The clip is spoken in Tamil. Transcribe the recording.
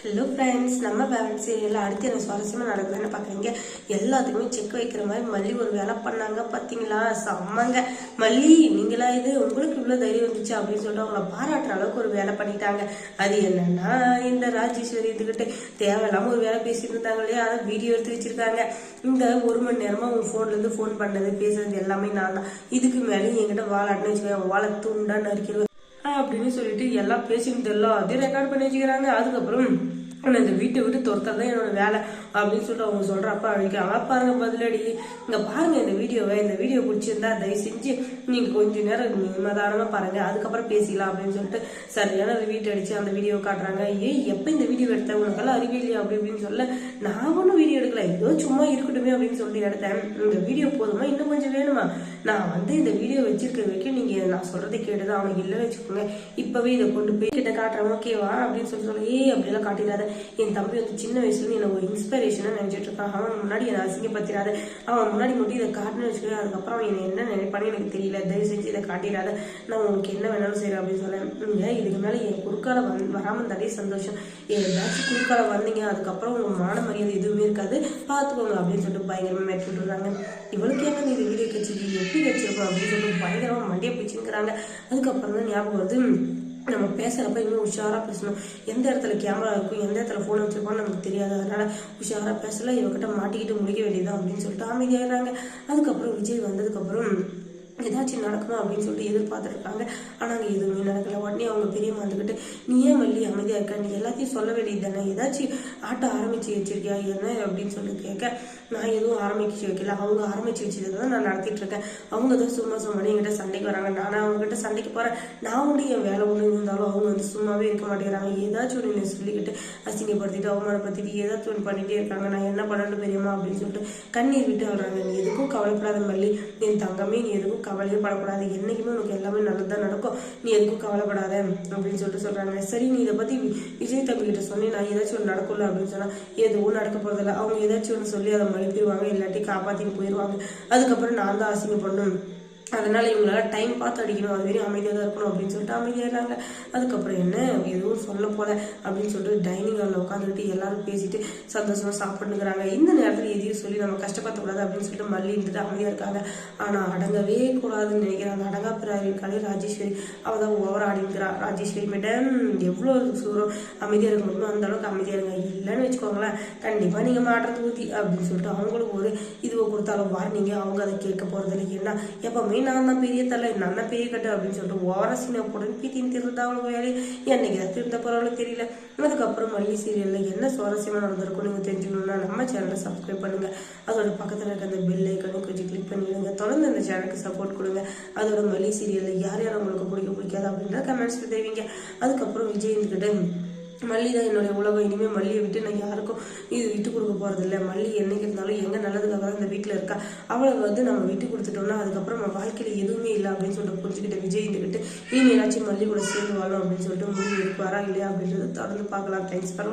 ஹலோ ஃப்ரெண்ட்ஸ், நம்ம ஃபேவரட் சீரியலில் அடுத்து என்ன சுவாரஸ்யமாக நடக்குதுன்னு பார்க்குறீங்க. எல்லாத்துக்குமே செக் வைக்கிற மாதிரி மல்லி ஒரு வேலை பண்ணாங்க. பார்த்தீங்களா, செம்மங்க. மல்லி, நீங்களா இது உங்களுக்கு இவ்வளோ தைரியம் வந்துச்சு அப்படின்னு சொல்லிட்டு அவங்கள பாராட்டுற அளவுக்கு ஒரு வேலை பண்ணிட்டாங்க. அது என்னன்னா, இந்த ராஜேஸ்வரி இதுக்கிட்ட தேவையில்லாமல் ஒரு வேலை பேசிட்டு இருந்தாங்க இல்லையா, அதை வீடியோ எடுத்து வச்சிருக்காங்க. இந்த 1 மணி நேரமாக உங்கள் ஃபோன்லேருந்து ஃபோன் பண்ணது பேசுறது எல்லாமே நான் தான். இதுக்கு மேலே என்கிட்ட வாழாட்டுன்னு வச்சுக்கோங்க, வாழை தூண்டா நறுக்கிடுவேன் அப்படின்னு சொல்லிட்டு எல்லாம் பேசிட்டு எல்லாத்தையும் ரெக்கார்ட் பண்ணி வச்சுக்கிறாங்க. அதுக்கப்புறம் இந்த வீட்டை விட்டு துரத்துறது தான் என்னோட வேலை அப்படின்னு சொல்லிட்டு அவங்க சொல்றப்ப அழிக்கிறாங்க. பாருங்க பதிலடி, இங்க பாருங்க இந்த வீடியோ பிடிச்சிருந்தா தயவு செஞ்சு நீங்க கொஞ்ச நேரம் நிம்மதானமா பாருங்க, அதுக்கப்புறம் பேசிக்கலாம் அப்படின்னு சொல்லிட்டு சரியான வீட்டை அடிச்சு அந்த வீடியோ காட்டுறாங்க. எப்ப இந்த வீடியோ எடுத்தேன், உனக்கெல்லாம் அறிவே இல்லையா அப்படி அப்படின்னு சொல்ல, நான் ஒன்றும் வீடியோ எடுக்கல, ஏதோ சும்மா இருக்கட்டுமே அப்படின்னு சொல்லி எடுத்தேன். இந்த வீடியோ போதுமா, இன்னும் கொஞ்சம் வேணுமா? நான் இந்த வீடியோ வச்சிருக்க வரைக்கும் நீங்க நான் சொல்றதை கேட்டுதான், அவனுக்கு இல்லைன்னு வச்சுக்கோங்க, இப்பவே இதை கொண்டு போய் கிட்ட காட்டுறேன் ஓகேவா அப்படின்னு சொல்லி அப்படியெல்லாம் காட்டிடாத. என் தம்பி சின்ன வயசுல எனக்கு ஒரு இன்ஸ்பிரேஷனா நினைச்சிட்டு இருக்கான். அவன் முன்னாடி என்னை அசிங்கப்படுத்திடாத, அவன் முன்னாடி மட்டும் இதை காட்டுன்னு வச்சுக்கோங்க, அதுக்கப்புறம் அவன் என்ன நினைப்பானு எனக்கு தெரியல, தயவு செஞ்சு இதை காட்டிடாத, நான் உனக்கு என்ன வேணாலும் செய்யறேன் அப்படின்னு சொல்லேன். இதுக்கு மேல என் குறுக்கால வராம இருந்தாலே சந்தோஷம், ஏதாச்சும் குறுக்கால வந்தீங்க அதுக்கப்புறம் உங்க மான மரியாதை எதுவுமே இருக்காது, பார்த்துக்கோங்க அப்படின்னு சொல்லிட்டு பயங்கரமா மேட்ச் விட்டுறாங்க. இவளுக்கு ஏன்னா இது வீடியோ கட்சிக்கு எப்படி வச்சிருக்கோம் அப்படின்னு சொல்லிட்டு பயங்கரமா மண்டியை பிடிச்சிருக்கிறாங்க. அதுக்கப்புறம் தான் ஞாபகம் வருது, நம்ம பேசுறப்ப இன்னும் உஷாரா பேசணும். எந்த இடத்துல கேமரா இருக்கும், எந்த இடத்துல போன் வச்சிருக்கோம்னு நமக்கு தெரியாது, அதனால உஷாரா பேசல, இவகிட்ட மாட்டிக்கிட்டு முடிக்க வேண்டியதான் அப்படின்னு சொல்லிட்டு அமைதியாகிறாங்க. அதுக்கப்புறம் விஜய் வந்ததுக்கப்புறம் ஏதாச்சும் நடக்கணும் அப்படின்னு சொல்லிட்டு எதிர்பார்த்துட்டு இருக்காங்க. ஆனால் அங்கே எதுவுமே நடக்கல. உடனே அவங்க பெரியம்மா வந்துக்கிட்டு, நீ ஏன் மல்லி அமைதியாக இருக்க, நீ எல்லாத்தையும் சொல்ல வேண்டியது தானே, ஏதாச்சும் ஆட்டம் ஆரம்பிச்சு வச்சிருக்கியா என்ன அப்படின்னு சொல்லி கேட்க, நான் எதுவும் ஆரம்பிச்சு வைக்கல, அவங்க ஆரம்பிச்சு வச்சதுதான் நான் நடத்திட்டு இருக்கேன், அவங்க தான் சும்மா என்கிட்ட சண்டைக்கு வராங்க, நானும் அவங்க கிட்ட சண்டைக்கு போறேன், நான் ஒன்று என் வேலை ஒன்று இருந்தாலும் அவங்க சும்மாவே இருக்க மாட்டேங்கிறாங்க, ஏதாச்சும் ஒன்று சொல்லிக்கிட்டு அசிங்கப்படுத்திட்டு அவமானப்படுத்திட்டு ஏதாச்சும் ஒன்று பண்ணிட்டே இருக்காங்க, நான் என்ன பண்ணணும் பெரியம்மா அப்படின்னு சொல்லிட்டு கண்ணீர் விட்டு வர்றாங்க. நீ எதுக்கும் கவலைப்படாத மல்லி, என் தங்கமே, நீ எதுக்கும் கவலையே படக்கூடாது, என்னைக்குமே உனக்கு எல்லாமே நல்லதுதான் நடக்கும், நீ எதுக்கும் கவலைப்படாத அப்படின்னு சொல்லிட்டு சொல்றாங்க. சரி, நீ இதை பத்தி விஜய் தம்பி கிட்ட சொன்னி நான் ஏதாச்சும் ஒன்று நடக்கல அப்படின்னு சொன்னா, எதுவும் நடக்க போறதில்ல, அவங்க ஏதாச்சும் ஒன்று சொல்லி அதை மழுப்பிடுவாங்க, இல்லாட்டி காப்பாத்தின்னு போயிடுவாங்க, அதுக்கப்புறம் நான் தான் அசிங்கப்படணும், அதனால இவங்களால டைம் பார்த்து அடிக்கணும், அது வரையும் அமைதியாக தான் இருக்கணும் அப்படின்னு சொல்லிட்டு அமைதியாகிறாங்க. அதுக்கப்புறம் என்ன எதுவும் சொல்ல போல அப்படின்னு சொல்லிட்டு டைனிங் ஹாலில் உட்காந்துக்கிட்டு எல்லாரும் பேசிட்டு சந்தோஷமா சாப்பிட்டுக்கிறாங்க. இந்த நேரத்தில் எதையும் சொல்லி நம்ம கஷ்டப்படுத்தக்கூடாது அப்படின்னு சொல்லிட்டு மல்லி இருந்துட்டு அமைதியாக இருக்காங்க. ஆனால் அடங்கவே கூடாதுன்னு நினைக்கிறாங்க. அடங்கா பிறாரி இருக்காளே ராஜேஸ்வரி, அவள் தான் ஓவர் ஆடிக்கிறா. ராஜேஸ்வரி மேடம் எவ்வளோ சூரம் அமைதியாக இருக்க முடியுமோ அந்த அளவுக்கு அமைதியாக இருங்க, இல்லைன்னு வச்சுக்கோங்களேன் கண்டிப்பாக நீங்கள் மாட்டுறது ஊற்றி அப்படின்னு சொல்லிட்டு அவங்களுக்கு ஒரு இதுவை கொடுத்தாலும் வார்னிங்க, அவங்க அதை கேட்க போகிறதில்ல. ஏன்னா எப்பவுமே நான் தான் பெரிய தலை, நான் தான் பெரிய கட்டு அப்படின்னு சொல்லிட்டு ஓவரசின போட்டு பீத்தின்னு திருந்தா அவளுக்கு வேலை என்னைக்கு தான் திருந்த போறாலும் தெரியல. அதுக்கப்புறம் மல்லி சீரியல்ல என்ன சுவாரஸ்யமா நடந்திருக்கும் நீங்க தெரிஞ்சுக்கணும்னா நம்ம சேனலை சப்ஸ்கிரைப் பண்ணுங்க, அதோட பக்கத்துல இருக்க அந்த பெல் ஐக்கனும் கொஞ்சம் கிளிக் பண்ணிடுங்க, தொடர்ந்து அந்த சேனலுக்கு சப்போர்ட் கொடுங்க. அதோட மல்லி சீரியல்ல யார் யார் உங்களுக்கு பிடிக்காது அப்படின்ற கமெண்ட்ஸ்ல தெரிவிங்க. அதுக்கப்புறம் விஜய் கிட்ட, மல்லி தான் என்னுடைய உலகம், இனிமேல் மல்லியை விட்டு நான் யாருக்கும் இது விட்டு கொடுக்க போறதில்லை, மல்லி என்னைக்கு இருந்தாலும் எங்க நல்லதுக்காக தான் இந்த வீட்டில் இருக்கா, அவளை நம்ம விட்டு கொடுத்துட்டோம்னா அதுக்கப்புறம் நம்ம வாழ்க்கையில எதுவுமே இல்லை அப்படின்னு சொல்லிட்டு புரிஞ்சுக்கிட்ட விஜய் இருந்துக்கிட்டு இனிமேலாச்சும் மல்லி கூட சேர்ந்து வாழும் அப்படின்னு சொல்லிட்டு முடிவு எடுப்பாரா இல்லையா அப்படின்றத தொடர்ந்து பார்க்கலாம். Thanks for